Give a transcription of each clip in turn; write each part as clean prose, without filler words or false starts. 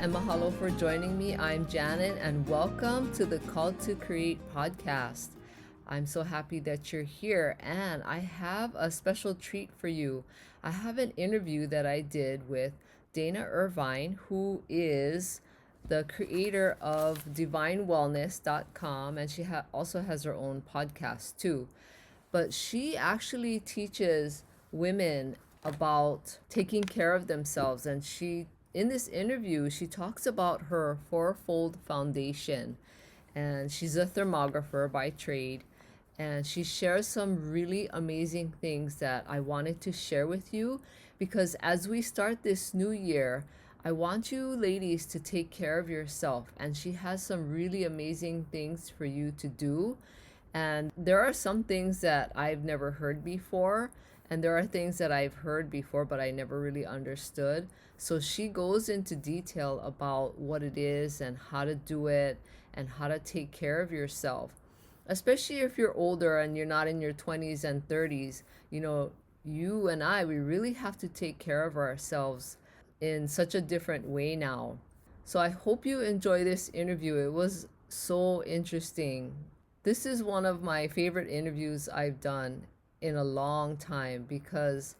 and mahalo for joining me. I'm Janet, and welcome to the Call to Create podcast. I'm so happy that you're here, and I have a special treat for you. I have an interview that I did with Dana Irvine, who is the creator of divinewellness.com, and she also has her own podcast too. But she actually teaches women about taking care of themselves, and she in this interview she talks about her fourfold foundation, and she's a thermographer by trade, and she shares some really amazing things that I wanted to share with you, because as we start this new year, I want you ladies to take care of yourself, and she has some really amazing things for you to do. And there are some things that I've never heard before, and there are things that I've heard before, but I never really understood. So she goes into detail about what it is and how to do it and how to take care of yourself. Especially if you're older and you're not in your 20s and 30s, you and I, we really have to take care of ourselves in such a different way now. So I hope you enjoy this interview. It was so interesting. This is one of my favorite interviews I've done in a long time, because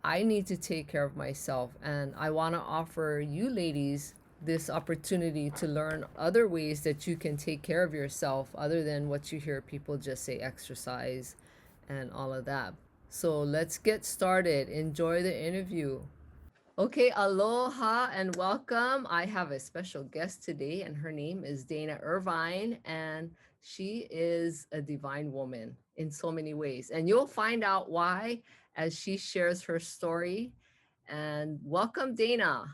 I need to take care of myself, and I want to offer you ladies this opportunity to learn other ways that you can take care of yourself other than what you hear people just say, exercise and all of that. So let's get started. Enjoy the interview. Okay, aloha and welcome. I have a special guest today, and her name is Dana Irvine, and she is a divine woman in so many ways. And you'll find out why as she shares her story. And welcome, Dana.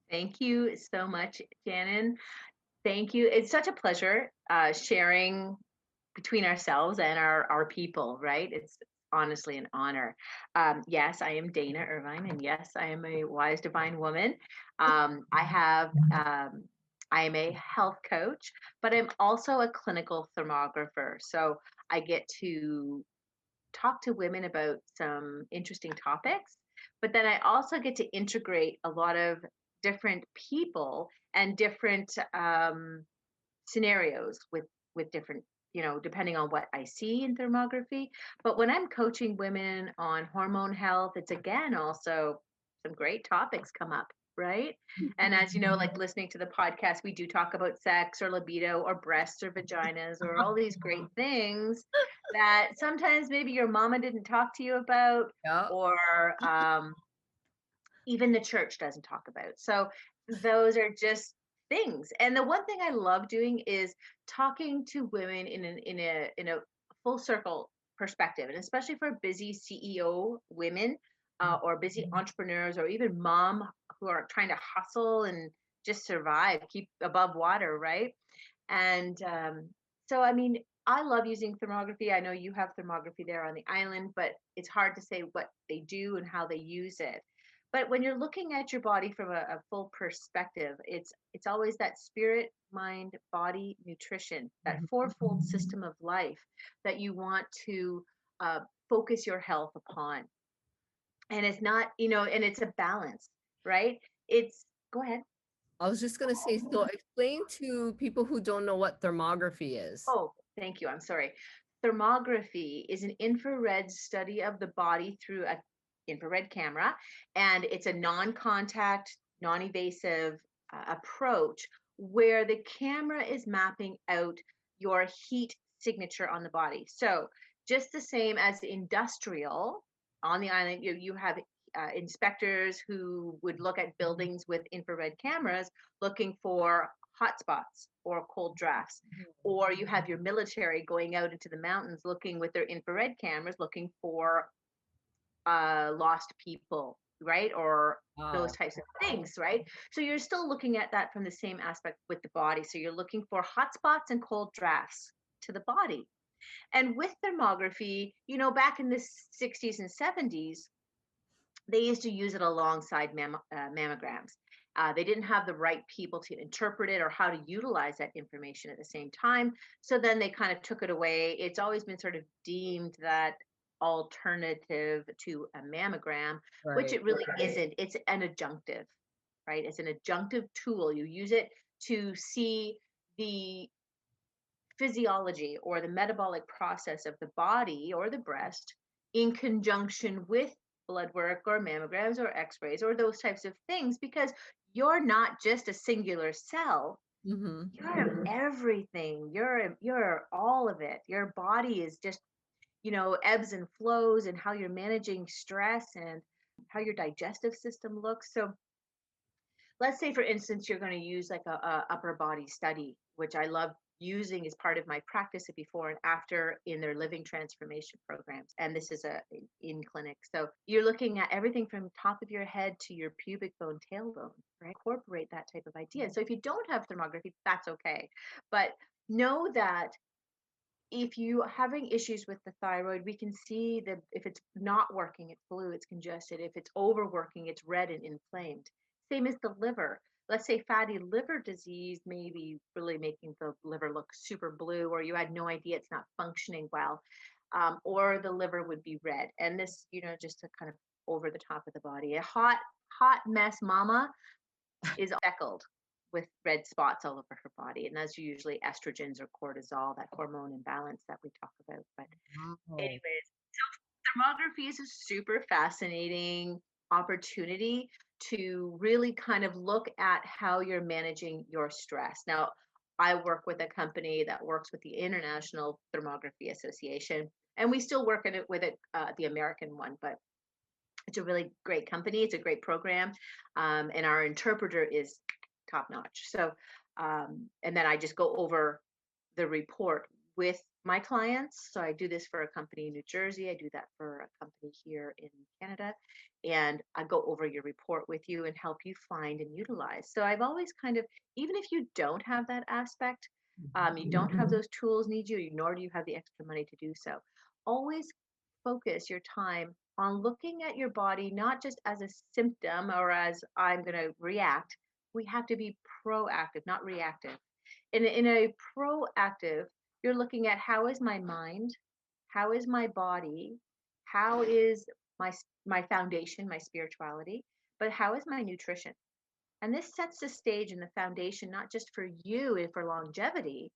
Thank you so much, Shannon. Thank you. It's such a pleasure sharing between ourselves and our people, right? It's honestly an honor. Yes, I am Dana Irvine, and yes, I am a wise divine woman. I am a health coach, but I'm also a clinical thermographer. So I get to talk to women about some interesting topics, but then I also get to integrate a lot of different people and different scenarios with different, depending on what I see in thermography. But when I'm coaching women on hormone health, it's again also some great topics come up, right? And as you know, like listening to the podcast, we do talk about sex or libido or breasts or vaginas or all these great things that sometimes maybe your mama didn't talk to you about, Yeah. or even the church doesn't talk about. So those are just things. And the one thing I love doing is talking to women in a full circle perspective, and especially for busy CEO women, or busy entrepreneurs, or even mom who are trying to hustle and just survive, keep above water, right? And so, I mean, I love using thermography. I know you have thermography there on the island, but it's hard to say what they do and how they use it. But when you're looking at your body from a full perspective, it's always that spirit, mind, body, nutrition, that fourfold system of life that you want to uh, focus your health upon. And it's not, and it's a balance, right? It's Go ahead. I was just going to say, so explain to people who don't know what thermography is. Oh, thank you. I'm sorry. Thermography is an infrared study of the body through an infrared camera, and it's a non-contact, non-invasive approach where the camera is mapping out your heat signature on the body. So, just the same as industrial on the island, you have inspectors who would look at buildings with infrared cameras looking for hot spots or cold drafts, or you have your military going out into the mountains looking with their infrared cameras looking for lost people, right? Or those Wow. types of things, right? So you're still looking at that from the same aspect with the body. So you're looking for hot spots and cold drafts to the body. And with thermography, back in the 60s and 70s, they used to use it alongside mammograms. They didn't have the right people to interpret it or how to utilize that information at the same time. So then they kind of took it away. It's always been sort of deemed that alternative to a mammogram, which Right. it really isn't. It's an adjunctive. right? It's an adjunctive tool. You use it to see the physiology or the metabolic process of the body or the breast in conjunction with blood work or mammograms or x-rays or those types of things, because you're not just a singular cell. Mm-hmm. You're everything. You're all of it. Your body is just, ebbs and flows, and how you're managing stress and how your digestive system looks. So let's say, for instance, you're going to use like a upper body study, which I love using as part of my practice at before and after in their living transformation programs. And this is in clinic. So you're looking at everything from top of your head to your pubic bone, tailbone, right? Incorporate that type of idea. So if you don't have thermography, that's okay. But know that if you are having issues with the thyroid, we can see that if it's not working, it's blue, it's congested. If it's overworking, it's red and inflamed. Same as the liver. Let's say fatty liver disease may be really making the liver look super blue, or you had no idea it's not functioning well, or the liver would be red. And this, just to kind of over the top of the body. A hot mess mama is speckled with red spots all over her body. And that's usually estrogens or cortisol, that hormone imbalance that we talk about. But, Wow. anyways, thermography is a super fascinating opportunity to really kind of look at how you're managing your stress. Now, I work with a company that works with the International Thermography Association, and we still work the American one, but it's a really great company. It's a great program. And our interpreter is top notch. So, and then I just go over the report with my clients. So I do this for a company in New Jersey. I do that for a company here in Canada. And I go over your report with you and help you find and utilize. So I've always kind of, even if you don't have that aspect, you don't have those tools need you, nor do you have the extra money to do so. Always focus your time on looking at your body, not just as a symptom or as I'm going to react. We have to be proactive, not reactive. In a proactive, you're looking at how is my mind, how is my body, how is my foundation, my spirituality, but how is my nutrition? And this sets the stage and the foundation, not just for you and for longevity,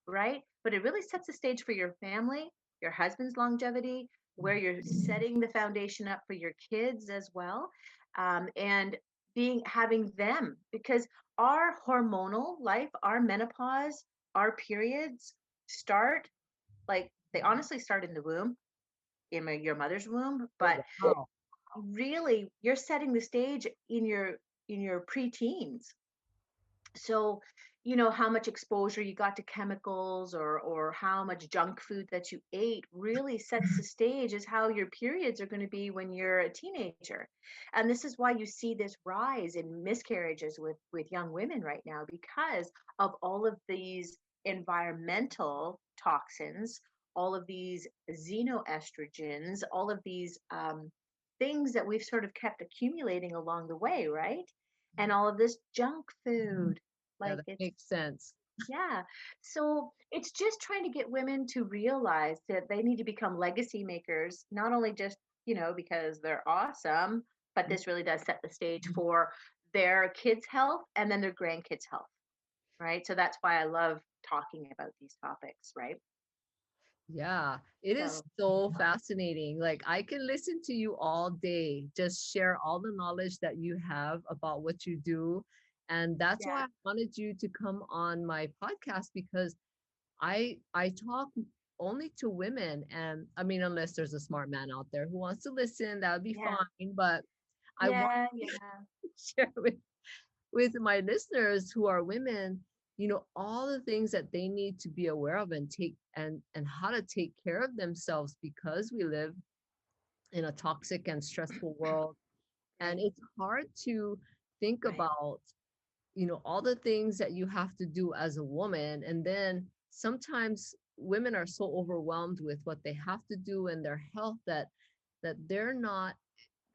right? But it really sets the stage for your family, your husband's longevity, where you're setting the foundation up for your kids as well, and being having them, because our hormonal life, our menopause, our periods start, like, they honestly start in the womb, in your mother's womb, Oh, but wow. really you're setting the stage in your preteens. So, how much exposure you got to chemicals, or how much junk food that you ate really sets the stage as how your periods are going to be when you're a teenager. And this is why you see this rise in miscarriages with young women right now, because of all of these environmental toxins, all of these xenoestrogens, all of these things that we've sort of kept accumulating along the way, right? And all of this junk food, Yeah, like, that it's, makes sense. yeah. So it's just trying to get women to realize that they need to become legacy makers, not only just, because they're awesome, but this really does set the stage for their kids' health and then their grandkids' health, right? So that's why I love talking about these topics, right? Yeah, it is So, so fascinating. Like, I can listen to you all day, just share all the knowledge that you have about what you do. And that's why yeah, I wanted you to come on my podcast, because I talk only to women. And I mean, unless there's a smart man out there who wants to listen, that would be yeah, fine. But I want yeah, yeah. to share with my listeners who are women, all the things that they need to be aware of and take and how to take care of themselves, because we live in a toxic and stressful world. And Right, it's hard to think right. about, all the things that you have to do as a woman. And then sometimes women are so overwhelmed with what they have to do in their health that they're not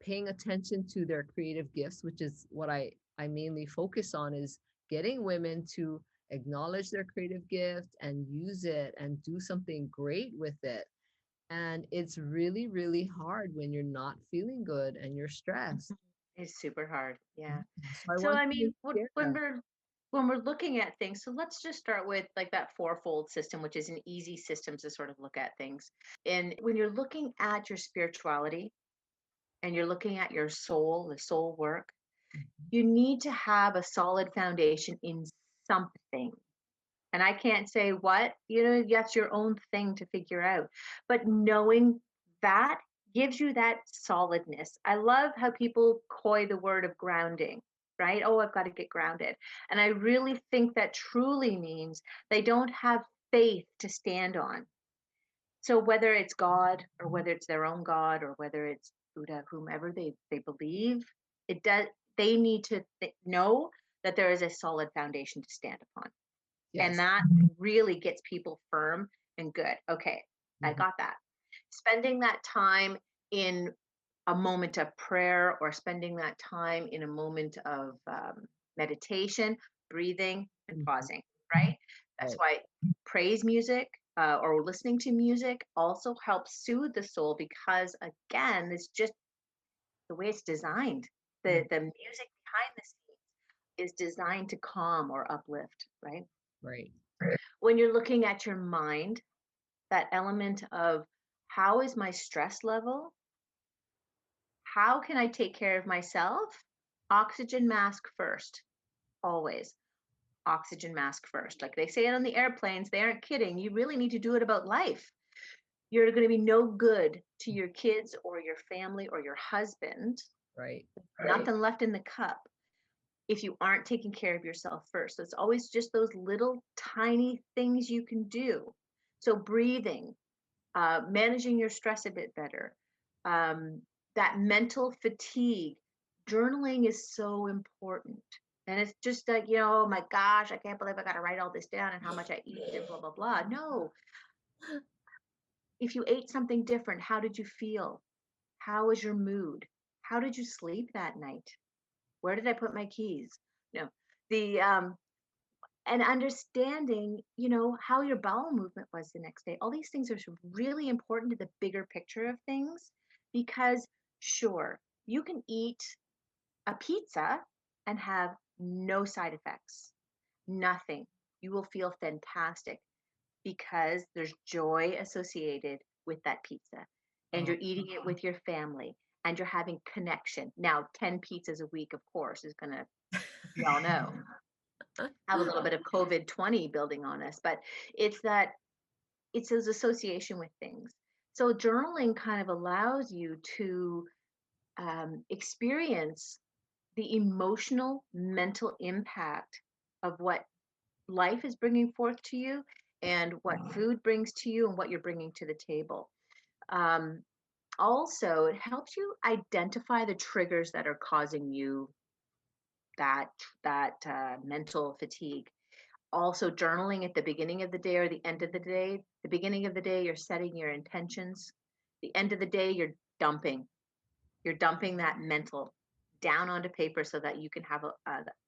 paying attention to their creative gifts, which is what I mainly focus on, is getting women to acknowledge their creative gift and use it and do something great with it. And it's really, really hard when you're not feeling good and you're stressed. It's super hard. Yeah. So I So want I you mean, to share that. when we're looking at things, so let's just start with like that fourfold system, which is an easy system to sort of look at things. And when you're looking at your spirituality and you're looking at your soul, the soul work, Mhm. you need to have a solid foundation in something. And I can't say what, that's your own thing to figure out. But knowing that gives you that solidness. I love how people coy the word of grounding, right? Oh, I've got to get grounded. And I really think that truly means they don't have faith to stand on. So whether it's God or whether it's their own God or whether it's Buddha, whomever they believe, it does they need to know that there is a solid foundation to stand upon. And Yes. that really gets people firm and good. Okay, I Mhm. got that. Spending that time in a moment of prayer or spending that time in a moment of meditation, breathing, and Mhm. pausing, right? That's Right. why praise music or listening to music also helps soothe the soul because, again, it's just the way it's designed. Mhm. The music behind the scenes is designed to calm or uplift, right? Right. When you're looking at your mind, that element of how is my stress level? How can I take care of myself? Oxygen mask first, always. Oxygen mask first. Like they say it on the airplanes, they aren't kidding. You really need to do it about life. You're going to be no good to your kids or your family or your husband, Right. nothing left in the cup if you aren't taking care of yourself first. So it's always just those little tiny things you can do. So breathing, managing your stress a bit better, um, that mental fatigue. Journaling is so important. And it's just like, oh my gosh, I can't believe I got to write all this down and how much I eat and blah, blah, blah. No, if you ate something different, how did you feel? How was your mood? How did you sleep that night? Where did I put my keys? No, the, and understanding, how your bowel movement was the next day. All these things are really important to the bigger picture of things because, sure, you can eat a pizza and have no side effects, nothing. You will feel fantastic because there's joy associated with that pizza and Oh, you're eating it with your family and you're having connection. Now, 10 pizzas a week, of course, is going to, we all know, have a little bit of COVID 20 building on us, but it's that it's those association with things. So journaling kind of allows you to experience the emotional, mental impact of what life is bringing forth to you and what food brings to you and what you're bringing to the table. Um, Also, it helps you identify the triggers that are causing you that mental fatigue. Also, journaling at the beginning of the day or the end of the day. The beginning of the day, you're setting your intentions. The end of the day, dumping. You're dumping that mental down onto paper so that you can have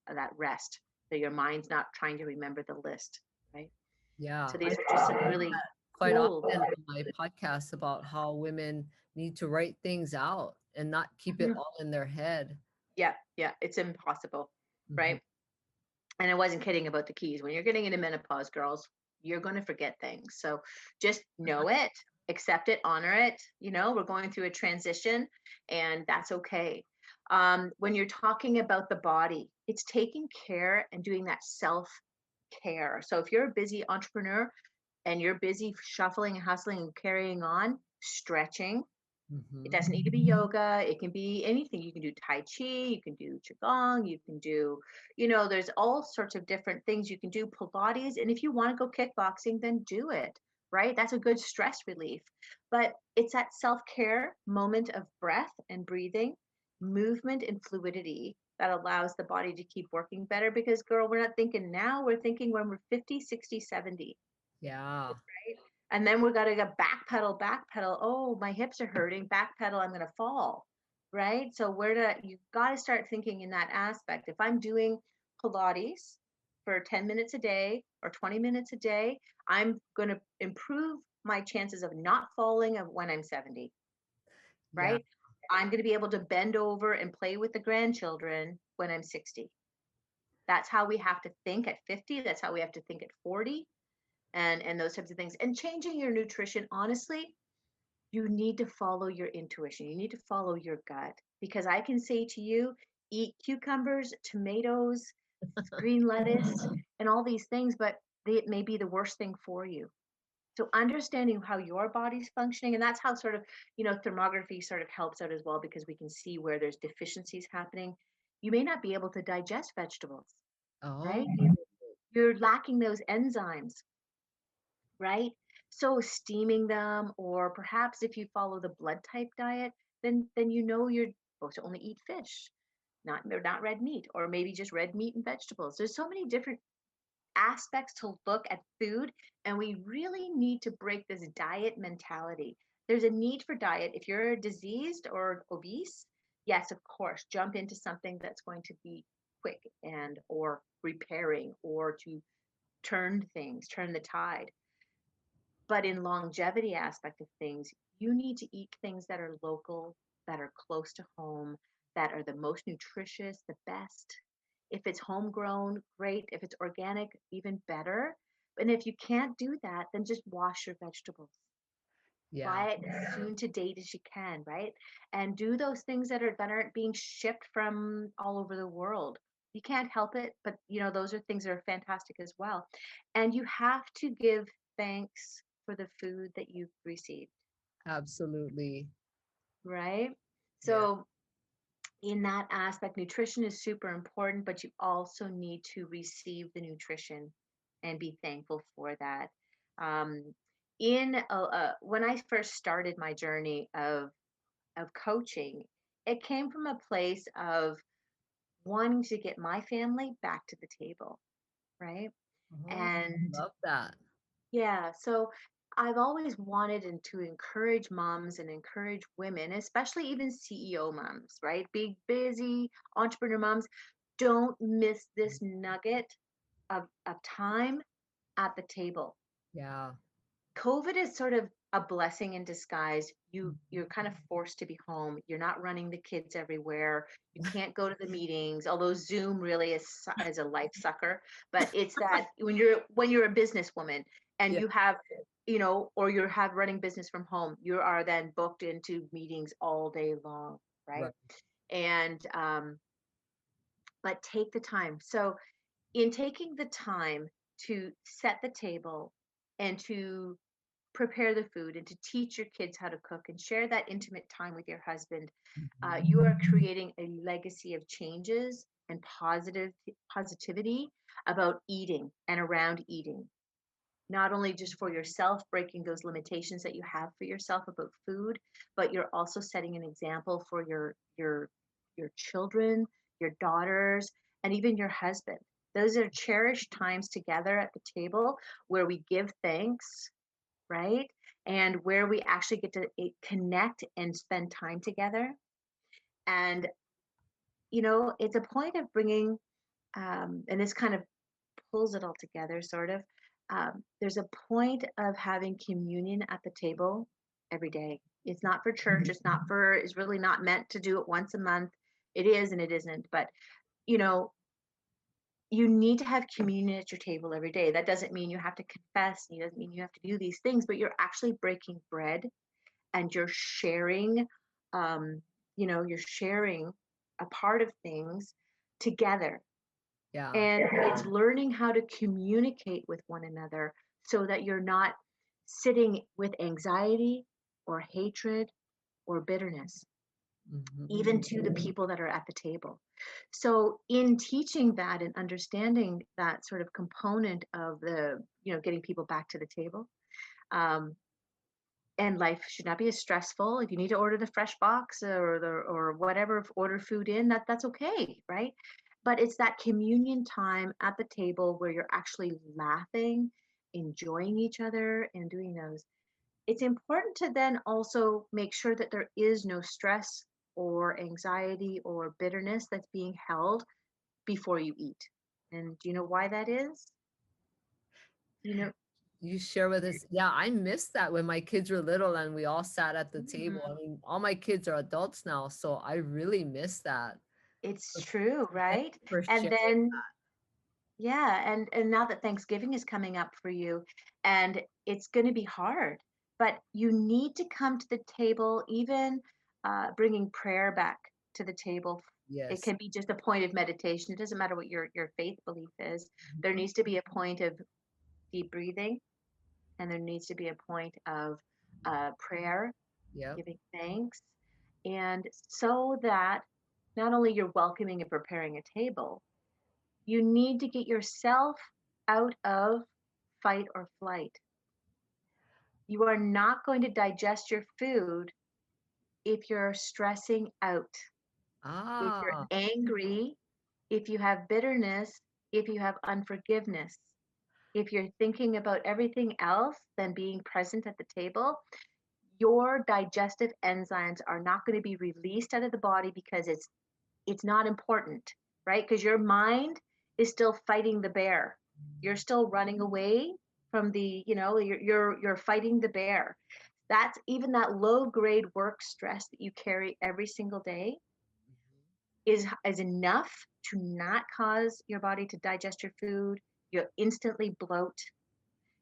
that rest. So your mind's not trying to remember the list, right? yeah. So these I are just some really quite cool. often on my podcast about how women need to write things out and not keep it Mhm. all in their head. Yeah, yeah, it's impossible, Mhm. right? And I wasn't kidding about the keys. When you're getting into menopause, girls, you're going to forget things. So just know it, accept it, honor it. We're going through a transition and that's okay. When you're talking about the body, it's taking care and doing that self care. So if you're a busy entrepreneur and you're busy shuffling and hustling and carrying on, stretching, it Mhm. doesn't need to be yoga. It can be anything. You can do Tai Chi, you can do Qigong, you can do, there's all sorts of different things you can do. Pilates. And if you want to go kickboxing, then do it, right? That's a good stress relief. But it's that self care moment of breath and breathing, movement and fluidity that allows the body to keep working better. Because, girl, we're not thinking now, we're thinking when we're 50, 60, 70. Yeah. Right? And then we got to go backpedal, backpedal. Oh, my hips are hurting. Backpedal, I'm going to fall. Right? So you got to start thinking in that aspect. If I'm doing Pilates for 10 minutes a day or 20 minutes a day, I'm going to improve my chances of not falling of when I'm 70. Yeah. Right? I'm going to be able to bend over and play with the grandchildren when I'm 60. That's how we have to think at 50. That's how we have to think at 40, and those types of things. And changing your nutrition, honestly, you need to follow your intuition. You need to follow your gut, because I can say to you, eat cucumbers, tomatoes, green lettuce, and all these things, but it may be the worst thing for you. So understanding how your body's functioning, and that's how sort of, thermography sort of helps out as well, because we can see where there's deficiencies happening. You may not be able to digest vegetables, Oh, right? You're lacking those enzymes, right? So steaming them, or perhaps if you follow the blood type diet, then you're supposed to only eat fish, not red meat, or maybe just red meat and vegetables. There's so many different aspects to look at food, and we really need to break this diet mentality. There's a need for diet. If you're diseased or obese, yes, of course, jump into something that's going to be quick and or repairing, or to turn the tide. But in longevity aspect of things, you need to eat things that are local, that are close to home, that are the most nutritious, the best. If it's homegrown, great. If it's organic, even better. And if you can't do that, then just wash your vegetables. yeah, Buy it as soon to date as you can, right? And do those things that aren't being shipped from all over the world. You can't help it, but those are things that are fantastic as well. And you have to give thanks for the food that you've received, absolutely. right? Yeah, So in that aspect, nutrition is super important, but you also need to receive the nutrition and be thankful for that. Um, when I first started my journey of coaching, it came from a place of wanting to get my family back to the table, right? oh, And love that. yeah, so I've always wanted and to encourage moms and encourage women, especially even CEO moms, right? Big, busy entrepreneur moms. Don't miss this nugget of time at the table. Yeah. COVID is sort of a blessing in disguise. You're Mhm. kind of forced to be home. You're not running the kids everywhere. You can't go to the meetings, although Zoom really is a life sucker. But it's that when you're a businesswoman and Yeah, you have, or you have running business from home, you are then booked into meetings all day long, right? right. And but take the time. So in taking the time to set the table and to prepare the food and to teach your kids how to cook and share that intimate time with your husband, Mhm. you are creating a legacy of changes and positivity about eating and around eating. Not only just for yourself, breaking those limitations that you have for yourself about food, but you're also setting an example for your children, your daughters, and even your husband. Those are cherished times together at the table where we give thanks, right? And where we actually get to connect and spend time together. And, it's a point of bringing, and this kind of pulls it all together, sort of. There's a point of having communion at the table every day. It's not for church. It's really not meant to do it once a month. It is and it isn't. But, you know, you need to have communion at your table every day. That doesn't mean you have to confess. It doesn't mean you have to do these things, but you're actually breaking bread and um, you're sharing a part of things together. Yeah. And it's learning how to communicate with one another so that you're not sitting with anxiety or hatred or bitterness, Mhm. even to the people that are at the table. So, in teaching that and understanding that sort of component of getting people back to the table, um, and life should not be as stressful. If you need to order the fresh box or whatever, order food in, that's okay, right? But it's that communion time at the table where you're actually laughing, enjoying each other, and doing those. It's important to then also make sure that there is no stress or anxiety or bitterness that's being held before you eat. And do you know why that is? You know? you share with us. Yeah, I missed that when my kids were little and we all sat at the table. I Mhm. mean, all my kids are adults now, so I really miss that. It's So true, thank right? you for And sharing. then yeah, and now that Thanksgiving is coming up for you, and it's going to be hard, but you need to come to the table, even bringing prayer back to the table. It Yes. can be just a point of meditation. It doesn't matter what your faith belief is. There Mhm. needs to be a point of deep breathing, and there needs to be a point of prayer, Yep. giving thanks, and so that not only you're welcoming and preparing a table, you need to get yourself out of fight or flight. You are not going to digest your food if you're stressing out, if you're Ah, angry, if you have bitterness, if you have unforgiveness, if you're thinking about everything else than being present at the table, your digestive enzymes are not going to be released out of the body because it's not important, right? Because your mind is still fighting the bear. You're still running away from the, you're fighting the bear. That's even that low grade work stress that you carry every single day is enough to not cause your body to digest your food. You'll instantly bloat.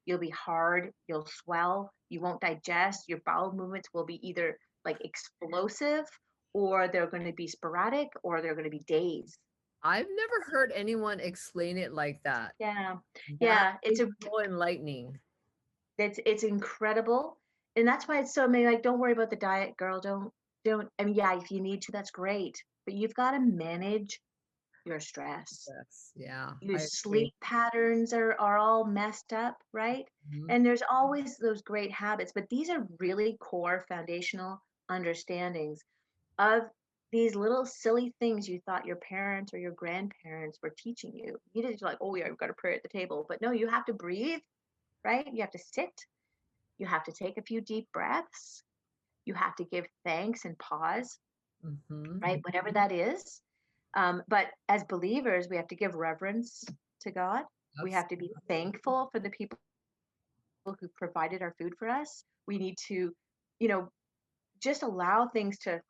You'll be hard. You'll swell. You won't digest. Your bowel movements will be either like explosive, or they're going to be sporadic, or they're going to be days. I've never heard anyone explain it like that. Yeah. That Yeah, is so enlightening. it's incredible. And that's why it's so many like, don't worry about the diet, girl. Don't I mean, yeah, if you need to, that's great. But you've got to manage your stress. Yes. Yeah, Your I agree. sleep patterns are all messed up, right? Mhm. And there's always those great habits, but these are really core foundational understandings of these little silly things you thought your parents or your grandparents were teaching you. You didn't like, oh yeah, we've got to pray at the table. But no, you have to breathe, right? You have to sit. You have to take a few deep breaths. You have to give thanks and pause, Mhm. right? Whatever that is. But as believers, we have to give reverence to God. We have to be Absolutely. thankful for the people who provided our food for us. We need to, you know, just allow things to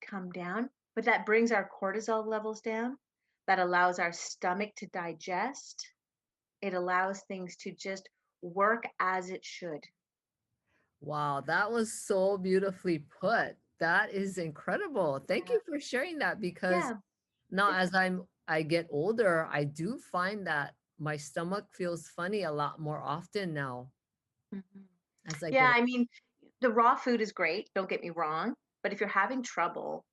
come down, but that brings our cortisol levels down. That allows our stomach to digest. It allows things to just work as it should. Wow, that was so beautifully put. That is incredible. Thank Yeah. you for sharing that because Yeah. now It's, I get older, I do find that my stomach feels funny a lot more often now mhm. as I Yeah, get. I mean, the raw food is great, don't get me wrong, but if you're having trouble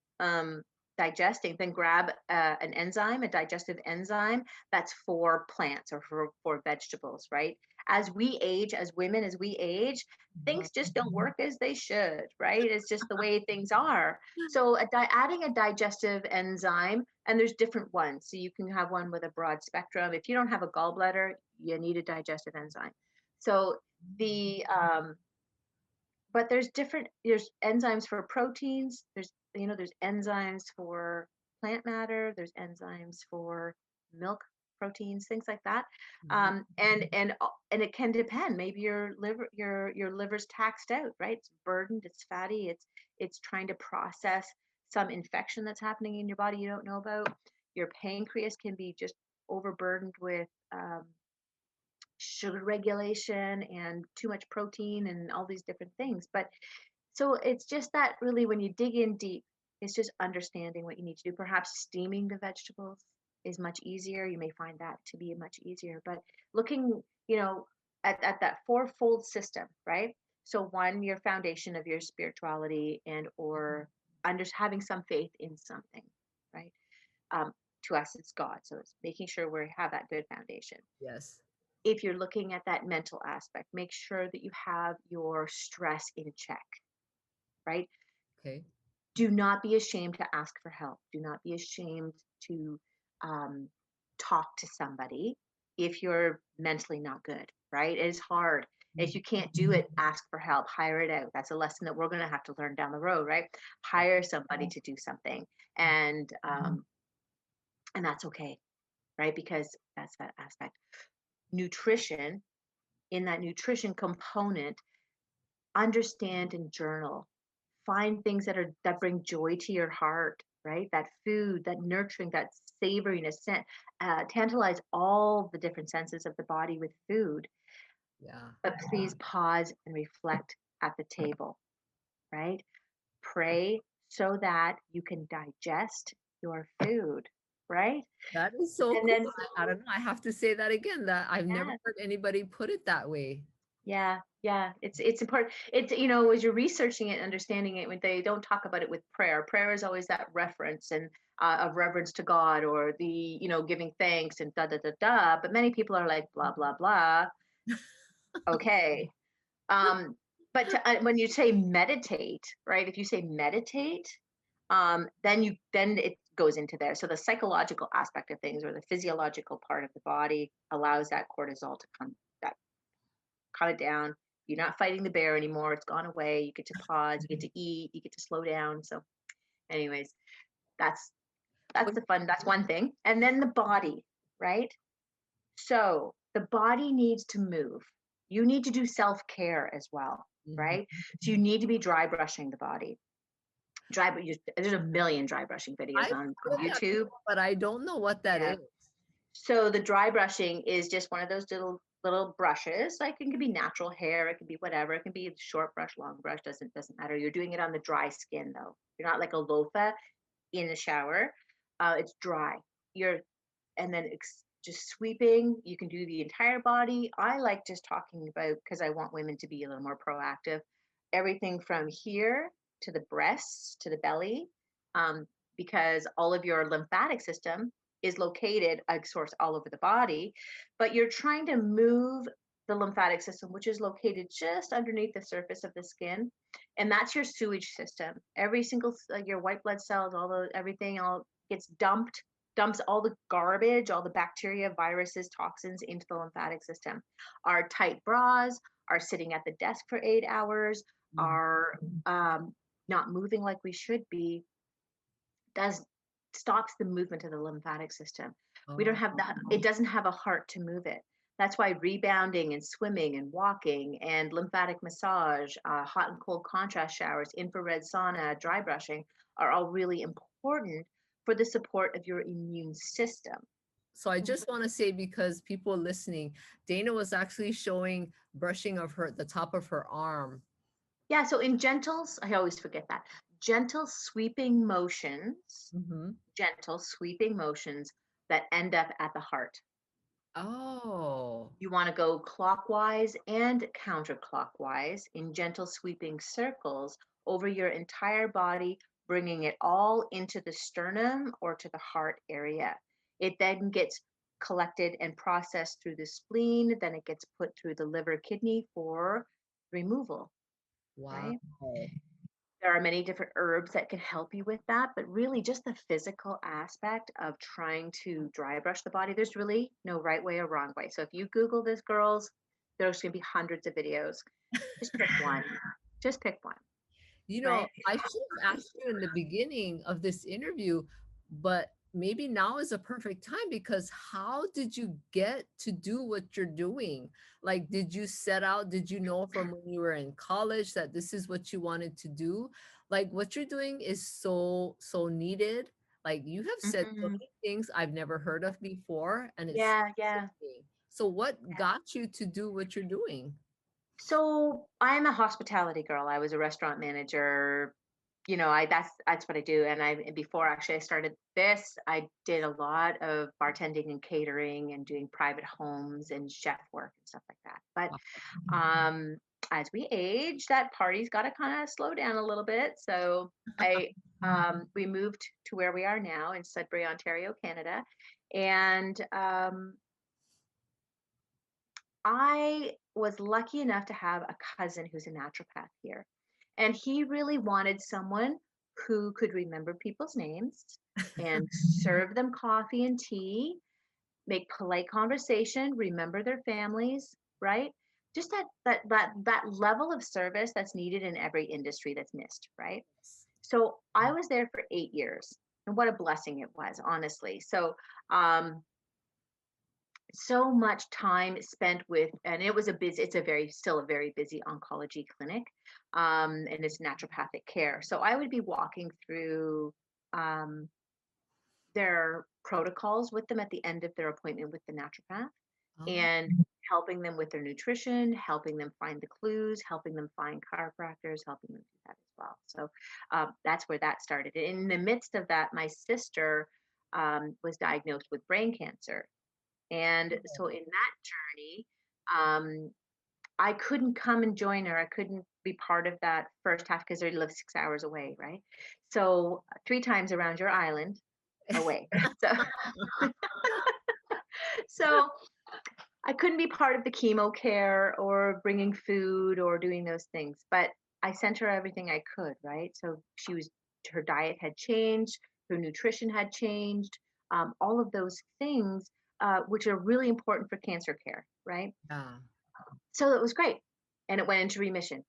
digesting, then grab an enzyme, a digestive enzyme that's for plants or for vegetables, right? As we age, as women, as we age, Mhm. things just don't work as they should, right? It's just the way things are. So adding a digestive enzyme, and there's different ones. So you can have one with a broad spectrum. If you don't have a gallbladder, you need a digestive enzyme. So the but there's enzymes for proteins, there's enzymes for plant matter, there's enzymes for milk proteins, things like that. Mhm. And it can depend, maybe your liver's taxed out, right? It's burdened, it's fatty, it's trying to process some infection that's happening in your body you don't know about. Your pancreas can be just overburdened with sugar regulation and too much protein and all these different things. But so it's just that really when you dig in deep, it's just understanding what you need to do. Perhaps steaming the vegetables is much easier. You may find that to be much easier. But looking, at that fourfold system, right? So one, your foundation of your spirituality and or having some faith in something, right? Um, to us, it's God. So it's making sure we have that good foundation. Yes. If you're looking at that mental aspect, make sure that you have your stress in check, right? Okay. Do not be ashamed to ask for help. Do not be ashamed to um, talk to somebody if you're mentally not good, right? It is hard. If you can't do it, ask for help, hire it out. That's a lesson that we're going to have to learn down the road, right? Hire somebody to do something, and that's okay, right? Because that's that aspect. Nutrition. in that nutrition component, understand and journal. Find things that bring joy to your heart, right? That food, that nurturing, that savoriness, tantalize all the different senses of the body with food. Yeah. But please pause and reflect at the table, right? Pray so that you can digest your food, right? That is so And cool. then, I don't know. I have to say that again, that I've never yeah, heard anybody put it that way. yeah, yeah. It's important. It's, as you're researching it, understanding it, when they don't talk about it with prayer. Prayer is always that reference and of reverence to God, or the, giving thanks and da da da da. But many people are like blah blah blah. Okay. Um, but when you say meditate, right? If you say meditate, then it goes into there. So the psychological aspect of things, or the physiological part of the body, allows that cortisol to that cut it down. You're not fighting the bear anymore. It's gone away. You get to pause. You get to eat. You get to slow down. So, anyways, that's But the fun. That's one thing. And then the body, right? So the body needs to move. You need to do self care as well, mhm. right? So you need to be dry brushing the body. There's a million dry brushing videos I've on heard of that YouTube. before, but I don't know what that Yeah. is. So the dry brushing is just one of those little brushes. Like, it can be natural hair, it can be whatever. It can be short brush, long brush, doesn't matter. You're doing it on the dry skin though. You're not like a loofah in the shower. It's dry. You're and then just sweeping. You can do the entire body. I like just talking about, because I want women to be a little more proactive. Everything from here to the breasts to the belly, um, because all of your lymphatic system is located a source all over the body, but you're trying to move the lymphatic system, which is located just underneath the surface of the skin, and that's your sewage system. Every single your white blood cells, all the everything, all gets dumps all the garbage, all the bacteria, viruses, toxins into the lymphatic system. Our tight bras, are sitting at the desk for 8 hours, Mhm. are not moving like we should be, does stops the movement of the lymphatic system. We don't Oh, have that. It doesn't have a heart to move it. That's why rebounding and swimming and walking and lymphatic massage, hot and cold contrast showers, infrared sauna, dry brushing are all really important for the support of your immune system. so I just want to say, because people listening, Dana was actually showing brushing of the top of her arm. Yeah, so in gentles, I always forget that. Gentle sweeping motions, Hmm. gentle sweeping motions that end up at the heart. Oh, You want to go clockwise and counterclockwise in gentle sweeping circles over your entire body, bringing it all into the sternum or to the heart area. It then gets collected and processed through the spleen, then it gets put through the liver kidney for removal, wow. right? There are many different herbs that can help you with that, but really just the physical aspect of trying to dry brush the body, there's really no right way or wrong way. So if you Google this, girls, there's going to be hundreds of videos. Just pick one. Just pick one, right? I should have asked you in the beginning of this interview, but maybe now is a perfect time, because how did you get to do what you're doing? Like, did you set out, did you know from when you were in college that this is what you wanted to do? Like, what you're doing is so, so needed. Like, you have said so Hmm. many things I've never heard of before, and it's Yeah, yeah. amazing. So what got you to do what you're doing? So I'm a hospitality girl. I was a restaurant manager. I that's what I do. And before actually I started this, I did a lot of bartending and catering and doing private homes and chef work and stuff like that. But as we age, that party's got to kind of slow down a little bit. So I we moved to where we are now in Sudbury, Ontario, Canada, and I was lucky enough to have a cousin who's a naturopath here. And he really wanted someone who could remember people's names and serve them coffee and tea, make polite conversation, remember their families, right? Just that level of service that's needed in every industry that's missed, right? So I was there for 8 years, and what a blessing it was, honestly. So um, so much time spent with, and it was a busy, it's a very, still a very busy oncology clinic, and it's naturopathic care. So I would be walking through um, their protocols with them at the end of their appointment with the naturopath, Oh, and helping them with their nutrition, helping them find the clues, helping them find chiropractors, helping them do that as well. So that's where that started. In the midst of that, my sister was diagnosed with brain cancer. And so in that journey, um, I couldn't come and join her. I couldn't be part of that first half because they live 6 hours away, right? So 3 times around your island away. So so I couldn't be part of the chemo care or bringing food or doing those things, but I sent her everything I could, right? So she was, her diet had changed, her nutrition had changed, all of those things, which are really important for cancer care, right? yeah. So it was great, and it went into remission.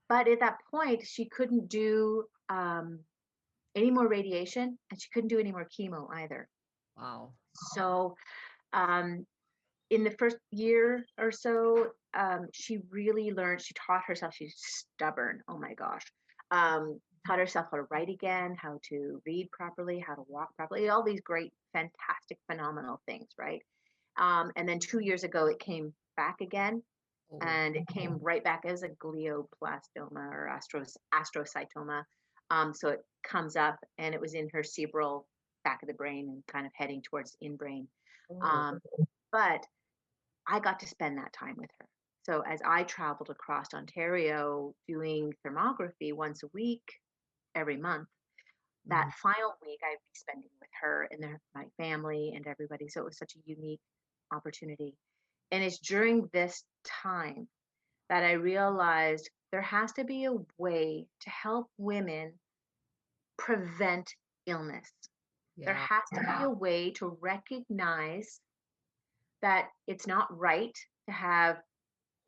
But at that point, she couldn't do any more radiation, and she couldn't do any more chemo either. Wow. So um, in the first year or so, she really learned, she taught herself, she's stubborn. Oh my gosh. Taught herself how to write again, how to read properly, how to walk properly, all these great, fantastic, phenomenal things, right? And then 2 years ago, it came back again, Oh, and it came right back as a glioblastoma or astrocytoma. So it comes up, and it was in her cerebral back of the brain and kind of heading towards in brain. oh, Um, but I got to spend that time with her. So as I traveled across Ontario doing thermography once a week, every month, that mhm. final week I'd be spending with her and my family and everybody. So it was such a unique opportunity. And it's during this time that I realized there has to be a way to help women prevent illness. There Yeah. has to be a way to recognize that it's not right to have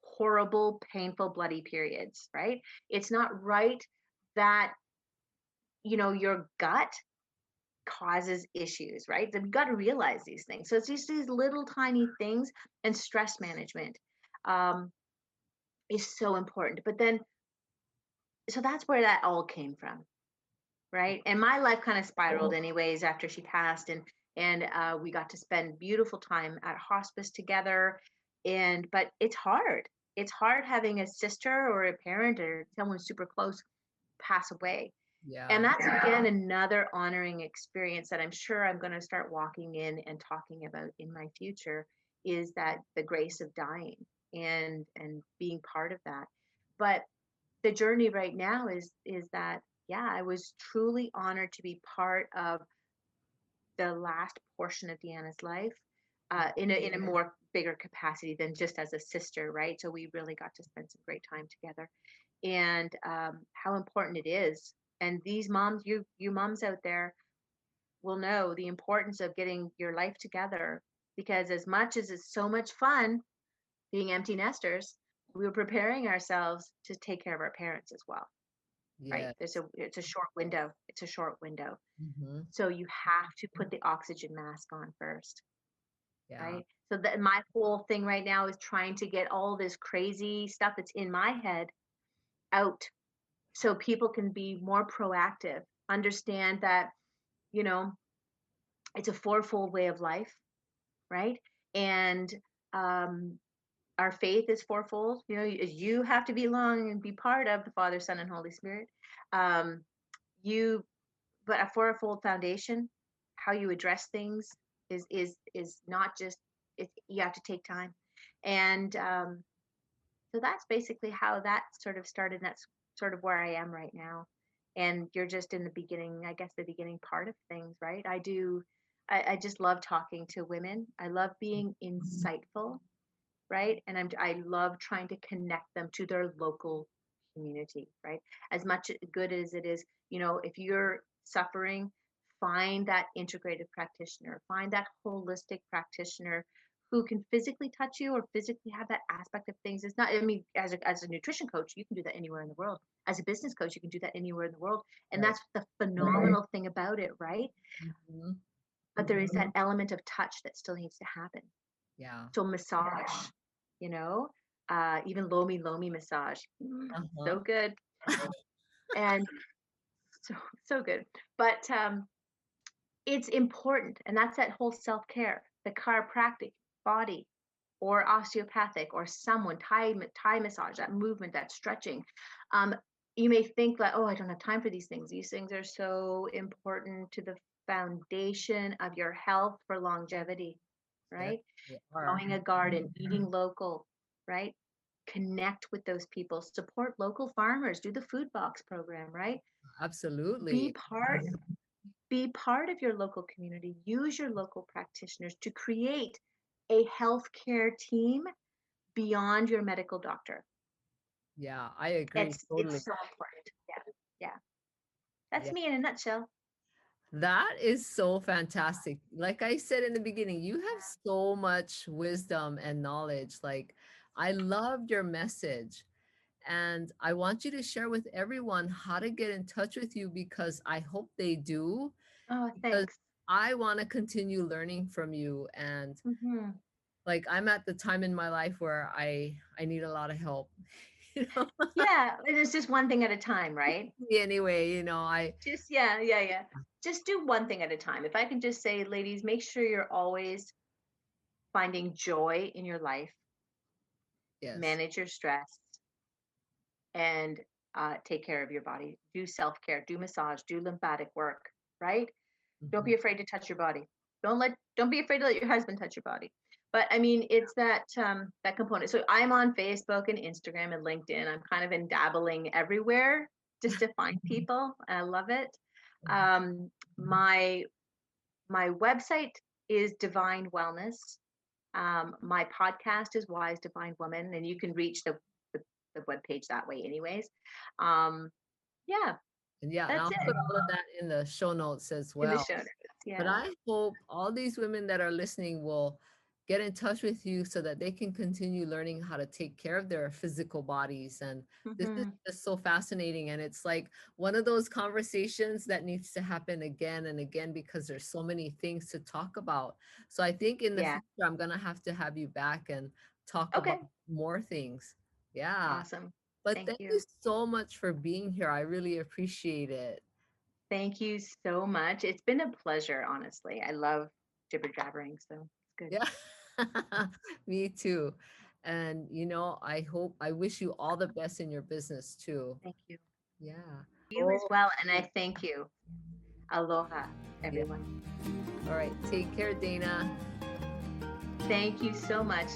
horrible, painful, bloody periods, right? It's not right that, your gut causes issues, right? You've got to realize these things. So it's just these little tiny things, and stress management um, is so important. But then, so that's where that all came from, right? And my life kind of spiraled anyways after she passed, and we got to spend beautiful time at hospice together. And but it's hard. It's hard having a sister or a parent or someone super close pass away. And Yeah. that's again another honoring experience that I'm sure I'm going to start walking in and talking about in my future, is that the grace of dying and being part of that. But the journey right now is that, yeah, I was truly honored to be part of the last portion of Deanna's life, in a more bigger capacity than just as a sister, right? So we really got to spend some great time together, and how important it is. And these moms, you moms out there, will know the importance of getting your life together, because as much as it's so much fun being empty nesters, we were preparing ourselves to take care of our parents as well, right? Yeah. It's a short window. It's a short window. Hmm. So you have to put the oxygen mask on first, Yeah. right? So that my whole thing right now is trying to get all this crazy stuff that's in my head out, so people can be more proactive, understand that, you know, it's a fourfold way of life, right? And um our faith is fourfold. You have to belong and be part of the Father, Son, and Holy Spirit. Um, you but a fourfold foundation, how you address things is not just, you have to take time. And so that's basically how that sort of started, and that's sort of where I am right now. And you're just in the beginning, I guess, the beginning part of things, right? I just love talking to women. I love being insightful, right? And I love trying to connect them to their local community, right? As much good as it is, if you're suffering, find that integrative practitioner, find that holistic practitioner who can physically touch you or physically have that aspect of things. It's not, I mean, as a nutrition coach, you can do that anywhere in the world. As a business coach, you can do that anywhere in the world. And Right. that's the phenomenal thing about it, right? Hmm. But there is that element of touch that still needs to happen. Yeah. So massage, you know, even lomi massage, so Uh-huh. good and so so good. But it's important, and that's that whole self care, the chiropractic, body, or osteopathic, or someone Thai massage, that movement, that stretching. Um, you may think that, oh, I don't have time for these things. These things are so important to the foundation of your health for longevity, Yes, right? they are. Growing a garden, eating local, right? Connect with those people, support local farmers, do the food box program, right? Be Absolutely. part be part of your local community. Use your local practitioners to create a healthcare team beyond your medical doctor. Yeah, I agree It's totally. so important. Yeah. Yeah. That's Yeah. me in a nutshell. That is so fantastic. Like I said in the beginning, you have so much wisdom and knowledge. Like, I loved your message. And I want you to share with everyone how to get in touch with you because I hope they do. Oh, Because thanks. I want to continue learning from you. And Hmm. like, I'm at the time in my life where I need a lot of help. You know, Yeah, and it's just one thing at a time, right? anyway, I Just yeah. Just do one thing at a time. If I can just say, ladies, make sure you're always finding joy in your life, yes. manage your stress, and take care of your body. Do self care, do massage, do lymphatic work, right? Don't Mhm. be afraid to touch your body. Don't be afraid to let your husband touch your body. But I mean, it's that component. So I'm on Facebook and Instagram and LinkedIn. I'm kind of in dabbling everywhere just to find people. I love it. Um, my my website is Divine Wellness. My podcast is Wise Divine Woman, and you can reach the webpage that way, anyways. Um, yeah, And yeah, and that's I'll it put all of that in the show notes as in the well. show notes. But Yeah. I hope all these women that are listening will get in touch with you so that they can continue learning how to take care of their physical bodies. And this is Hmm. just so fascinating. And it's like one of those conversations that needs to happen again and again because there's so many things to talk about. So I think in the Yeah. future, I'm going to have to have you back and talk about Okay. more things. Yeah. Awesome. But Thank thank you you. so much for being here. I really appreciate it. Thank you so much. It's been a pleasure, honestly. I love jibber jabbering, so it's good. Yeah, me too. And I wish you all the best in your business too. Thank you. Yeah. You as Oh, well, and I thank you. Aloha, yeah. everyone. All right. Take care, Dana. Thank you so much.